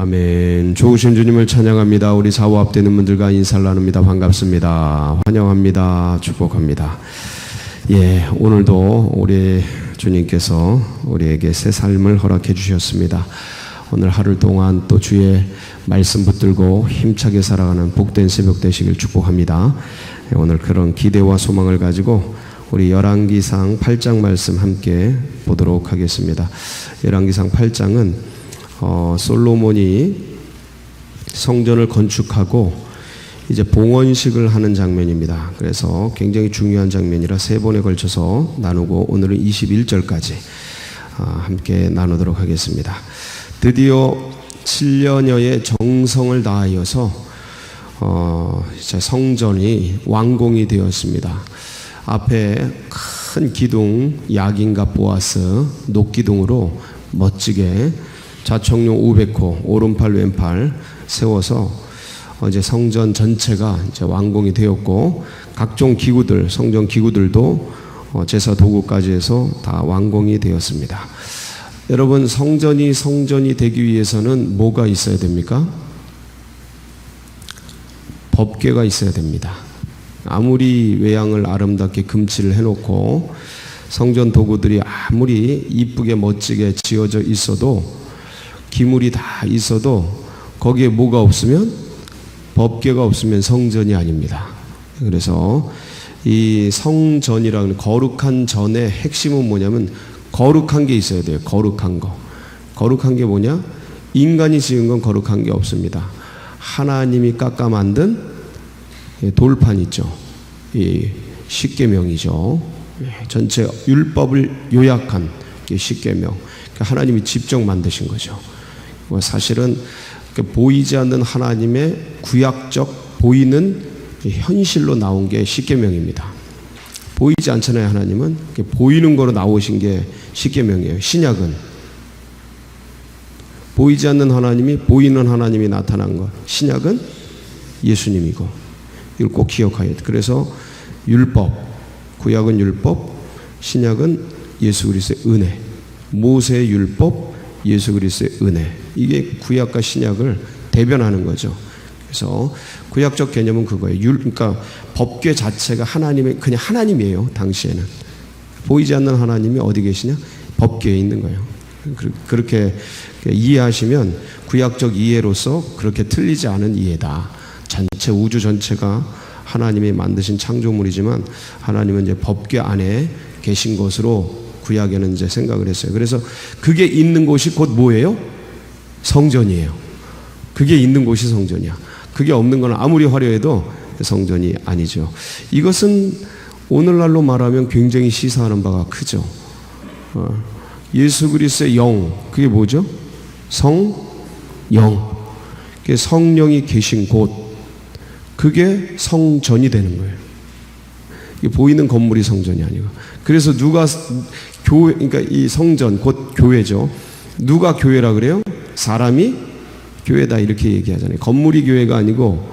아멘. 좋으신 주님을 찬양합니다. 우리 사후 앞되는 분들과 인사를 나눕니다. 반갑습니다. 환영합니다. 축복합니다. 오늘도 우리 주님께서 우리에게 새 삶을 허락해 주셨습니다. 오늘 하루 동안 또 주의 말씀 붙들고 힘차게 살아가는 복된 새벽 되시길 축복합니다. 오늘 그런 기대와 소망을 가지고 우리 열왕기상 8장 말씀 함께 보도록 하겠습니다. 열왕기상 8장은 솔로몬이 성전을 건축하고 이제 봉헌식을 하는 장면입니다. 그래서 굉장히 중요한 장면이라 세 번에 걸쳐서 나누고 오늘은 21절까지 함께 나누도록 하겠습니다. 드디어 7년여의 정성을 다하여서 이제 성전이 완공이 되었습니다. 앞에 큰 기둥 야긴과 보아스 녹기둥으로 멋지게 좌청룡 500호 오른팔 왼팔 세워서 이제 성전 전체가 이제 완공이 되었고 각종 기구들 성전 기구들도 제사 도구까지 해서 다 완공이 되었습니다. 여러분 성전이 되기 위해서는 뭐가 있어야 됩니까? 법궤가 있어야 됩니다. 아무리 외양을 아름답게 금칠을 해놓고 성전 도구들이 아무리 이쁘게 멋지게 지어져 있어도 기물이 다 있어도 거기에 뭐가 없으면 법궤가 없으면 성전이 아닙니다. 그래서 이 성전이라는 거룩한 전의 핵심은 뭐냐면 거룩한 게 있어야 돼요. 거룩한 거. 거룩한 게 뭐냐? 인간이 지은 건 거룩한 게 없습니다. 하나님이 깎아 만든 돌판 있죠. 이 십계명이죠. 전체 율법을 요약한 십계명. 하나님이 직접 만드신 거죠. 사실은 보이지 않는 하나님의 구약적 보이는 현실로 나온 게 십계명입니다. 보이지 않잖아요. 하나님은 보이는 거로 나오신 게 십계명이에요. 신약은 보이지 않는 하나님이 보이는 하나님이 나타난 것. 신약은 예수님이고 이걸 꼭 기억해야 돼요. 그래서 율법, 구약은 율법, 신약은 예수 그리스도의 은혜. 모세의 율법, 예수 그리스도의 은혜. 이게 구약과 신약을 대변하는 거죠. 그래서 구약적 개념은 그거예요. 그러니까 법궤 자체가 하나님의 그냥 하나님이에요. 당시에는 보이지 않는 하나님이 어디 계시냐? 법궤에 있는 거예요. 그렇게 이해하시면 구약적 이해로서 그렇게 틀리지 않은 이해다. 전체 우주 전체가 하나님이 만드신 창조물이지만 하나님은 이제 법궤 안에 계신 것으로 구약에는 이제 생각을 했어요. 그래서 그게 있는 곳이 곧 뭐예요? 성전이에요. 그게 있는 곳이 성전이야. 그게 없는 건 아무리 화려해도 성전이 아니죠. 이것은 오늘날로 말하면 굉장히 시사하는 바가 크죠. 예수 그리스도의 영, 그게 뭐죠? 성영. 그게 성령이 계신 곳, 그게 성전이 되는 거예요. 보이는 건물이 성전이 아니고. 그래서 누가 교회, 그러니까 이 성전 곧 교회죠. 누가 교회라 그래요? 사람이 교회다 이렇게 얘기하잖아요. 건물이 교회가 아니고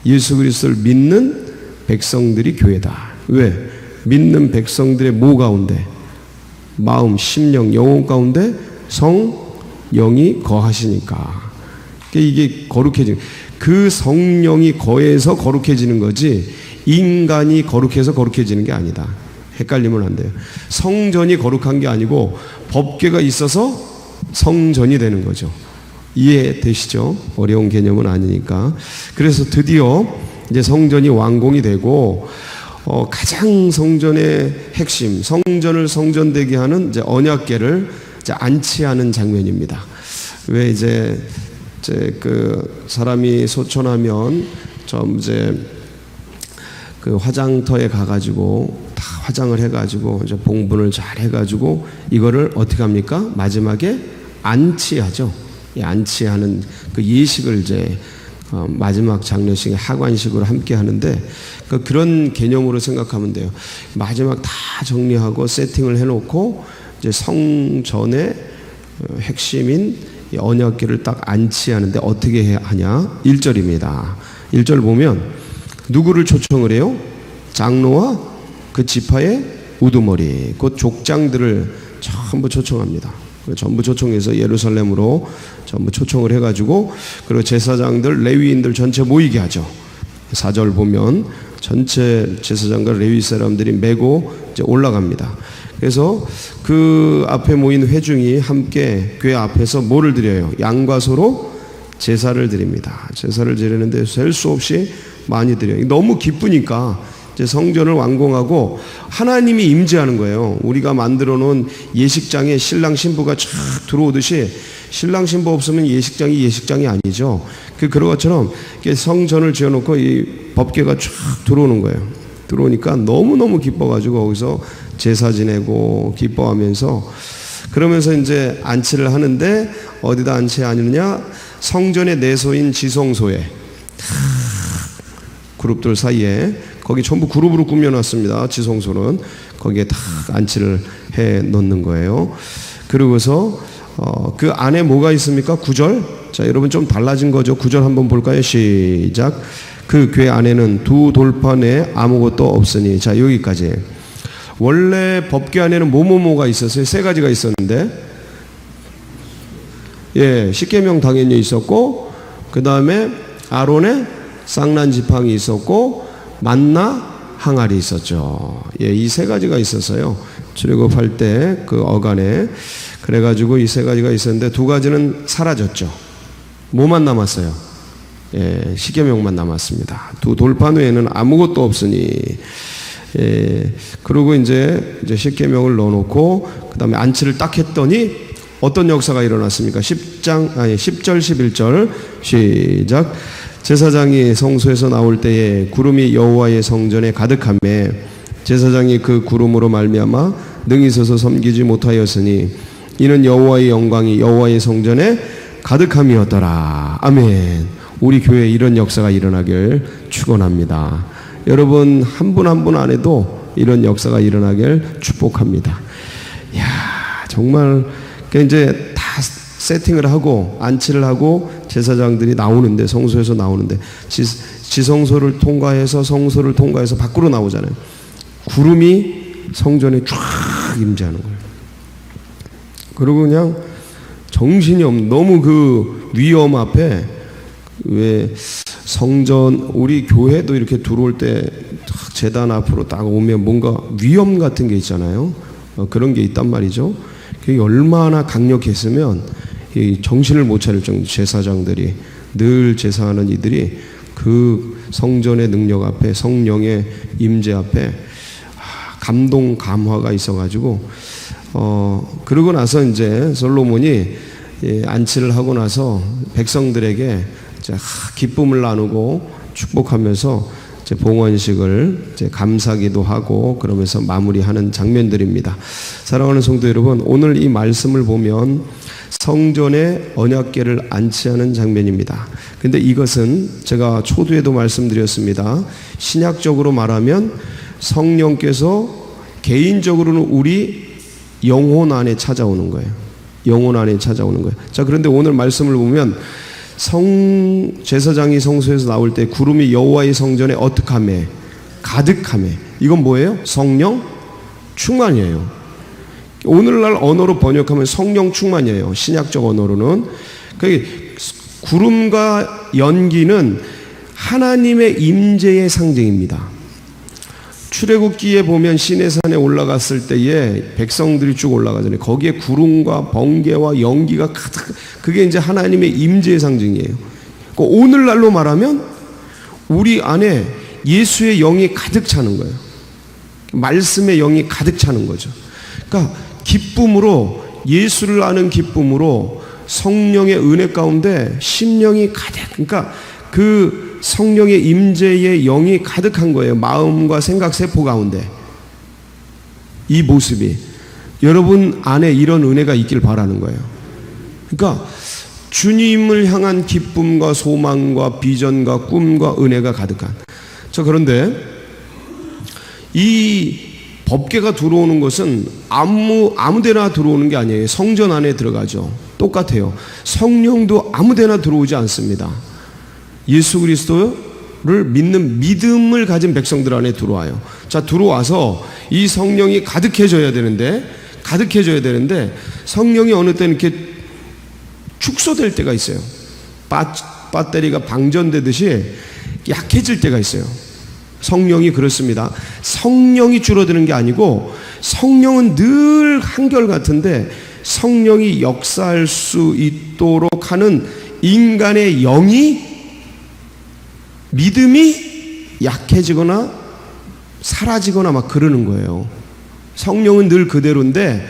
예수 그리스도를 믿는 백성들이 교회다. 왜? 믿는 백성들의 뭐 가운데? 마음, 심령, 영혼 가운데 성령이 거하시니까. 이게 거룩해지는, 그 성령이 거해서 거룩해지는 거지 인간이 거룩해서 거룩해지는 게 아니다. 헷갈리면 안 돼요. 성전이 거룩한 게 아니고 법궤가 있어서 성전이 되는 거죠. 이해되시죠? 어려운 개념은 아니니까. 그래서 드디어 이제 성전이 완공이 되고 가장 성전의 핵심, 성전을 성전되게 하는 이제 언약궤를 이제 안치하는 장면입니다. 왜 이제 그 사람이 소천하면 좀 이제 그 화장터에 가가지고 다 화장을 해가지고 이제 봉분을 잘 해가지고 이거를 어떻게 합니까? 마지막에 안치하죠. 안치하는 그 예식을 이제 마지막 장례식의 하관식으로 함께 하는데 그런 개념으로 생각하면 돼요. 마지막 다 정리하고 세팅을 해놓고 이제 성전의 핵심인 언약궤를 딱 안치하는데 어떻게 하냐? 1절입니다. 1절 보면 누구를 초청을 해요? 장로와 그 지파의 우두머리, 곧 족장들을 전부 초청합니다. 전부 초청해서 예루살렘으로 전부 초청을 해가지고, 그리고 제사장들, 레위인들 전체 모이게 하죠. 4절 보면 전체 제사장과 레위 사람들이 메고 이제 올라갑니다. 그래서 그 앞에 모인 회중이 함께 궤 앞에서 뭐를 드려요? 양과 소로 제사를 드립니다. 제사를 드리는데 셀 수 없이 많이 드려요. 너무 기쁘니까 이제 성전을 완공하고 하나님이 임재하는 거예요. 우리가 만들어 놓은 예식장에 신랑 신부가 쫙 들어오듯이, 신랑 신부 없으면 예식장이 예식장이 아니죠. 그런 것처럼 성전을 지어놓고 이 법궤가 쫙 들어오는 거예요. 들어오니까 너무너무 기뻐가지고 거기서 제사 지내고 기뻐하면서, 그러면서 이제 안치를 하는데 어디다 안치하느냐? 성전의 내소인 지성소에, 그룹들 사이에, 거기 전부 그룹으로 꾸며놨습니다. 지성소는 거기에 다 안치를 해 놓는 거예요. 그러고서 그 안에 뭐가 있습니까? 9절. 자, 여러분 좀 달라진 거죠. 9절 한번 볼까요? 시작. 그 궤 안에는 두 돌판에 아무것도 없으니. 자, 여기까지. 원래 법궤 안에는 뭐가 있었어요? 세 가지가 있었는데, 예, 십계명 당연히 있었고, 그 다음에 아론의 쌍난 지팡이 있었고, 만나 항아리 있었죠. 예, 이 세 가지가 있었어요. 출애굽할 때 그 어간에. 그래가지고 이 세 가지가 있었는데 두 가지는 사라졌죠. 뭐만 남았어요? 예, 십계명만 남았습니다. 두 돌판 외에는 아무것도 없으니. 예, 그리고 이제 십계명을 넣어놓고 그 다음에 안치를 딱 했더니 어떤 역사가 일어났습니까? 10절 11절 시작. 제사장이 성소에서 나올 때에 구름이 여호와의 성전에 가득하며 제사장이 그 구름으로 말미암아 능히 서서 섬기지 못하였으니 이는 여호와의 영광이 여호와의 성전에 가득함이었더라. 아멘. 우리 교회에 이런 역사가 일어나길 축원합니다. 여러분 한 분 한 분 안에도 이런 역사가 일어나길 축복합니다. 이야, 정말 이제 다 세팅을 하고 안치를 하고 제사장들이 나오는데, 성소에서 나오는데, 지성소를 통과해서 성소를 통과해서 밖으로 나오잖아요. 구름이 성전에 쫙 임재하는 거예요. 그리고 그냥 정신이 없는, 너무 그 위험 앞에, 왜 성전, 우리 교회도 이렇게 들어올 때 제단 앞으로 딱 오면 뭔가 위험 같은 게 있잖아요. 그런 게 있단 말이죠. 그게 얼마나 강력했으면 이 정신을 못 차릴 정도, 제사장들이 늘 제사하는 이들이 그 성전의 능력 앞에, 성령의 임재 앞에 감동 감화가 있어가지고, 그러고 나서 이제 솔로몬이 안치를 하고 나서 백성들에게 기쁨을 나누고 축복하면서 봉헌식을 감사기도 하고 그러면서 마무리하는 장면들입니다. 사랑하는 성도 여러분, 오늘 이 말씀을 보면 성전에 언약궤를 안치하는 장면입니다. 근데 이것은 제가 초두에도 말씀드렸습니다. 신약적으로 말하면 성령께서 개인적으로는 우리 영혼 안에 찾아오는 거예요. 영혼 안에 찾아오는 거예요. 자, 그런데 오늘 말씀을 보면 제사장이 성소에서 나올 때 구름이 여호와의 성전에 어떻게 하며? 가득하며. 이건 뭐예요? 성령 충만이에요. 오늘날 언어로 번역하면 성령 충만이에요. 신약적 언어로는. 구름과 연기는 하나님의 임재의 상징입니다. 출애굽기에 보면 시내산에 올라갔을 때에 백성들이 쭉 올라가잖아요. 거기에 구름과 번개와 연기가 가득, 그게 이제 하나님의 임재의 상징이에요. 오늘날로 말하면 우리 안에 예수의 영이 가득 차는 거예요. 말씀의 영이 가득 차는 거죠. 그러니까 기쁨으로, 예수를 아는 기쁨으로 성령의 은혜 가운데 심령이 가득, 그러니까 그 성령의 임재의 영이 가득한 거예요. 마음과 생각 세포 가운데. 이 모습이 여러분 안에 이런 은혜가 있길 바라는 거예요. 그러니까 주님을 향한 기쁨과 소망과 비전과 꿈과 은혜가 가득한. 자, 그런데 이 법궤가 들어오는 것은 아무 데나 들어오는 게 아니에요. 성전 안에 들어가죠. 똑같아요. 성령도 아무 데나 들어오지 않습니다. 예수 그리스도를 믿는 믿음을 가진 백성들 안에 들어와요. 자, 들어와서 이 성령이 가득해져야 되는데 가득해져야 되는데 성령이 어느 때는 이렇게 축소될 때가 있어요. 배터리가 방전되듯이 약해질 때가 있어요. 성령이 그렇습니다. 성령이 줄어드는 게 아니고 성령은 늘 한결같은데 성령이 역사할 수 있도록 하는 인간의 영이, 믿음이 약해지거나 사라지거나 막 그러는 거예요. 성령은 늘 그대로인데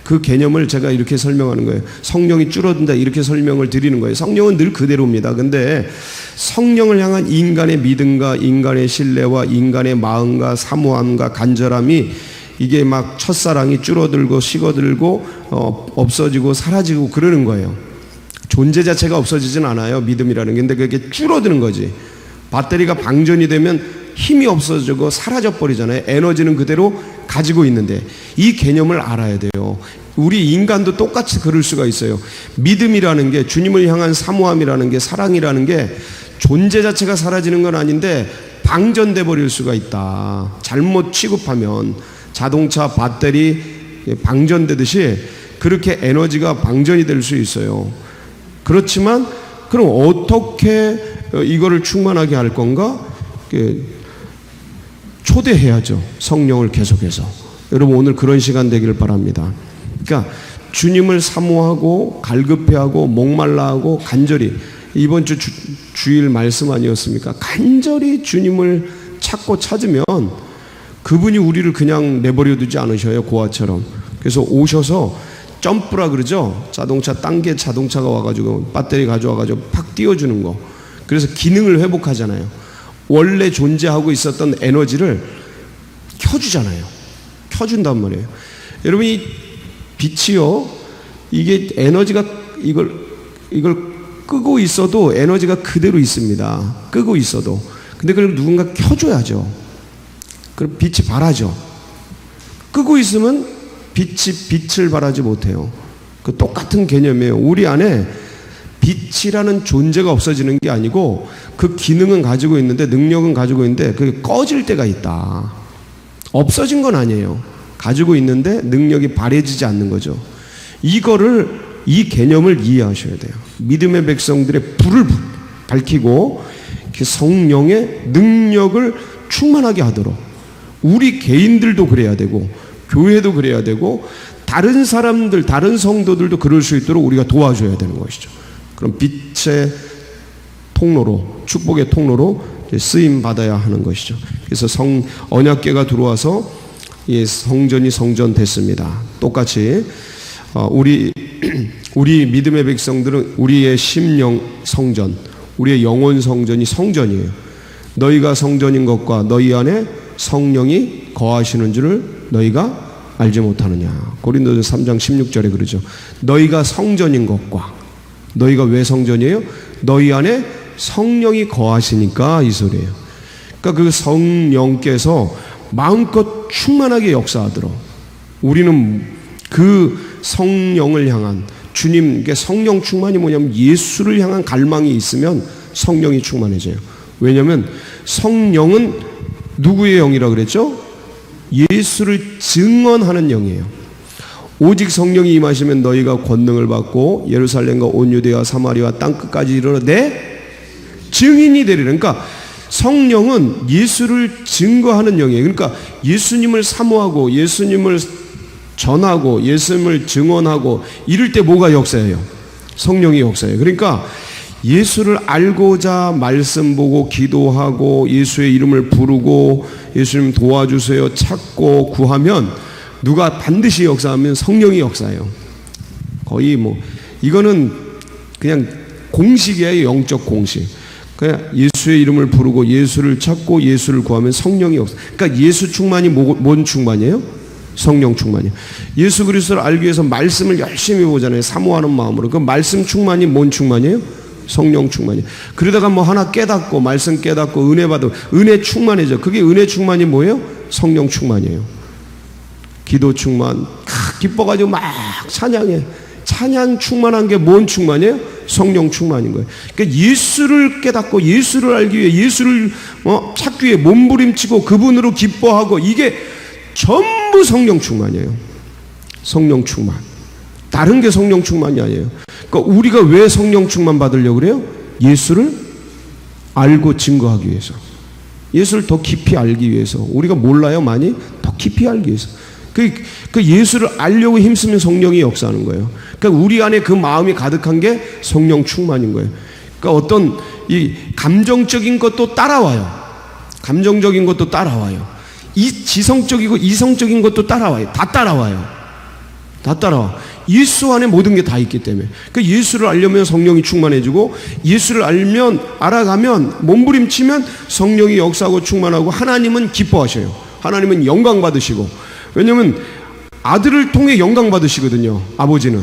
그 개념을 제가 이렇게 설명하는 거예요. 성령이 줄어든다 이렇게 설명을 드리는 거예요. 성령은 늘 그대로입니다. 근데 성령을 향한 인간의 믿음과 인간의 신뢰와 인간의 마음과 사모함과 간절함이 이게 막 첫사랑이 줄어들고 식어들고 없어지고 사라지고 그러는 거예요. 존재 자체가 없어지진 않아요. 믿음이라는 게. 근데 그게 줄어드는 거지. 배터리가 방전이 되면 힘이 없어지고 사라져 버리잖아요. 에너지는 그대로 가지고 있는데 이 개념을 알아야 돼요. 우리 인간도 똑같이 그럴 수가 있어요. 믿음이라는 게, 주님을 향한 사모함이라는 게, 사랑이라는 게 존재 자체가 사라지는 건 아닌데 방전돼 버릴 수가 있다. 잘못 취급하면 자동차 배터리 방전되듯이 그렇게 에너지가 방전이 될 수 있어요. 그렇지만 그럼 어떻게 이거를 충만하게 할 건가? 초대해야죠. 성령을 계속해서. 여러분 오늘 그런 시간 되기를 바랍니다. 그러니까 주님을 사모하고 갈급해하고 목말라하고 간절히, 이번 주일 말씀 아니었습니까? 간절히 주님을 찾고 찾으면 그분이 우리를 그냥 내버려 두지 않으셔요. 고아처럼. 그래서 오셔서 점프라 그러죠. 자동차 딴 게 자동차가 와가지고 배터리 가져와가지고 팍 띄워주는 거. 그래서 기능을 회복하잖아요. 원래 존재하고 있었던 에너지를 켜주잖아요. 켜준단 말이에요. 여러분 이 빛이요, 이게 에너지가 이걸 끄고 있어도 에너지가 그대로 있습니다. 끄고 있어도. 근데 그걸 누군가 켜줘야죠. 그럼 빛이 발하죠. 끄고 있으면 빛을 발하지 못해요. 그 똑같은 개념이에요. 우리 안에 빛이라는 존재가 없어지는 게 아니고 그 기능은 가지고 있는데, 능력은 가지고 있는데 그게 꺼질 때가 있다. 없어진 건 아니에요. 가지고 있는데 능력이 발해지지 않는 거죠. 이 개념을 이해하셔야 돼요. 믿음의 백성들의 불을 밝히고 성령의 능력을 충만하게 하도록 우리 개인들도 그래야 되고 교회도 그래야 되고 다른 사람들, 다른 성도들도 그럴 수 있도록 우리가 도와줘야 되는 것이죠. 그럼 빛의 통로로, 축복의 통로로 쓰임 받아야 하는 것이죠. 그래서 언약궤가 들어와서 성전이 성전됐습니다. 똑같이 우리 믿음의 백성들은 우리의 심령 성전, 우리의 영혼 성전이 성전이에요. 너희가 성전인 것과 너희 안에 성령이 거하시는 줄을 너희가 알지 못하느냐. 고린도전서 3장 16절에 그러죠. 너희가 성전인 것과, 너희가 왜 성전이에요? 너희 안에 성령이 거하시니까 이 소리예요. 그러니까 그 성령께서 마음껏 충만하게 역사하도록 우리는 그 성령을 향한, 주님께 성령 충만이 뭐냐면 예수를 향한 갈망이 있으면 성령이 충만해져요. 왜냐하면 성령은 누구의 영이라 그랬죠? 예수를 증언하는 영이에요. 오직 성령이 임하시면 너희가 권능을 받고 예루살렘과 온 유대와 사마리아 땅끝까지 이르러 내 증인이 되리라. 그러니까 성령은 예수를 증거하는 영이에요. 그러니까 예수님을 사모하고 예수님을 전하고 예수님을 증언하고 이럴 때 뭐가 역사예요? 성령이 역사예요. 그러니까 예수를 알고자 말씀 보고 기도하고 예수의 이름을 부르고 예수님 도와주세요 찾고 구하면 누가 반드시 역사하면 성령이 역사해요. 거의 이거는 그냥 공식이에요. 영적 공식. 그냥 예수의 이름을 부르고 예수를 찾고 예수를 구하면 성령이 역사. 그러니까 예수 충만이 뭔 충만이에요? 성령 충만이에요. 예수 그리스도를 알기 위해서 말씀을 열심히 보잖아요. 사모하는 마음으로. 그 말씀 충만이 뭔 충만이에요? 성령 충만이에요. 그러다가 하나 깨닫고 말씀 깨닫고 은혜 받고 은혜 충만해져. 그게 은혜 충만이 뭐예요? 성령 충만이에요. 기도 충만, 기뻐가지고 막 찬양해. 찬양 충만한 게 뭔 충만이에요? 성령 충만인 거예요. 그러니까 예수를 깨닫고 예수를 알기 위해 예수를 찾기 위해 몸부림치고 그분으로 기뻐하고 이게 전부 성령 충만이에요. 성령 충만. 다른 게 성령 충만이 아니에요. 그러니까 우리가 왜 성령 충만 받으려고 그래요? 예수를 알고 증거하기 위해서. 예수를 더 깊이 알기 위해서. 우리가 몰라요, 많이? 더 깊이 알기 위해서. 그 예수를 알려고 힘쓰면 성령이 역사하는 거예요. 그러니까 우리 안에 그 마음이 가득한 게 성령 충만인 거예요. 그러니까 어떤 이 감정적인 것도 따라와요. 감정적인 것도 따라와요. 이 지성적이고 이성적인 것도 따라와요. 다 따라와요. 다 따라와. 예수 안에 모든 게 다 있기 때문에. 그 예수를 알려면 성령이 충만해지고, 예수를 알아가면, 몸부림치면 성령이 역사하고 충만하고, 하나님은 기뻐하셔요. 하나님은 영광 받으시고. 왜냐면 아들을 통해 영광 받으시거든요. 아버지는.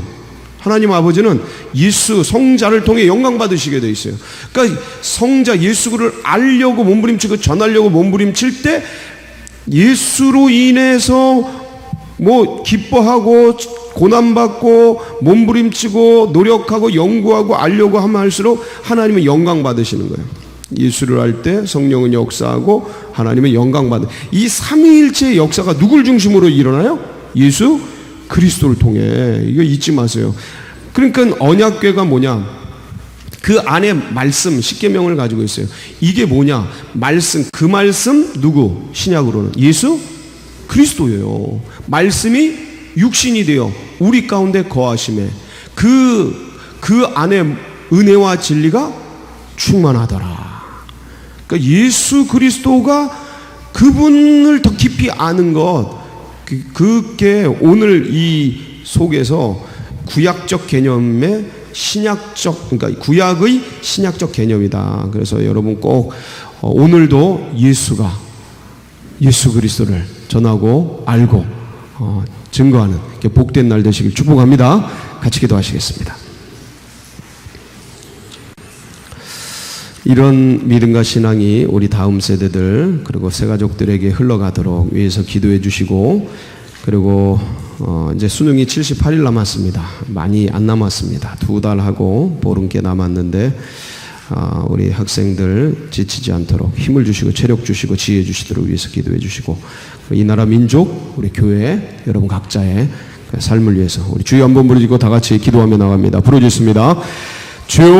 하나님 아버지는 예수 성자를 통해 영광 받으시게 돼 있어요. 그러니까 성자 예수를 알려고 몸부림치고 전하려고 몸부림칠 때 예수로 인해서 뭐 기뻐하고 고난받고 몸부림치고 노력하고 연구하고 알려고 하면 할수록 하나님은 영광 받으시는 거예요. 예수를 알 때 성령은 역사하고 하나님은 영광 받는, 이 삼위일체의 역사가 누굴 중심으로 일어나요? 예수 그리스도를 통해. 이거 잊지 마세요. 그러니까 언약궤가 뭐냐? 그 안에 말씀, 십계명을 가지고 있어요. 이게 뭐냐? 말씀, 그 말씀 누구? 신약으로는 예수 그리스도예요. 말씀이 육신이 되어 우리 가운데 거하심에 그 안에 은혜와 진리가 충만하더라. 그러니까 예수 그리스도가 그분을 더 깊이 아는 것, 그게 오늘 이 속에서 구약적 개념의 신약적, 그러니까 구약의 신약적 개념이다. 그래서 여러분 꼭 오늘도 예수 그리스도를 전하고 알고 증거하는 복된 날 되시길 축복합니다. 같이 기도하시겠습니다. 이런 믿음과 신앙이 우리 다음 세대들 그리고 새가족들에게 흘러가도록 위해서 기도해 주시고, 그리고 이제 수능이 78일 남았습니다. 많이 안 남았습니다. 2달 하고 보름께 남았는데 우리 학생들 지치지 않도록 힘을 주시고 체력 주시고 지혜 주시도록 위해서 기도해 주시고, 이 나라 민족 우리 교회 여러분 각자의 삶을 위해서 우리 주여 한번 부르짖고 다 같이 기도하며 나갑니다. 부르짖습니다. 주여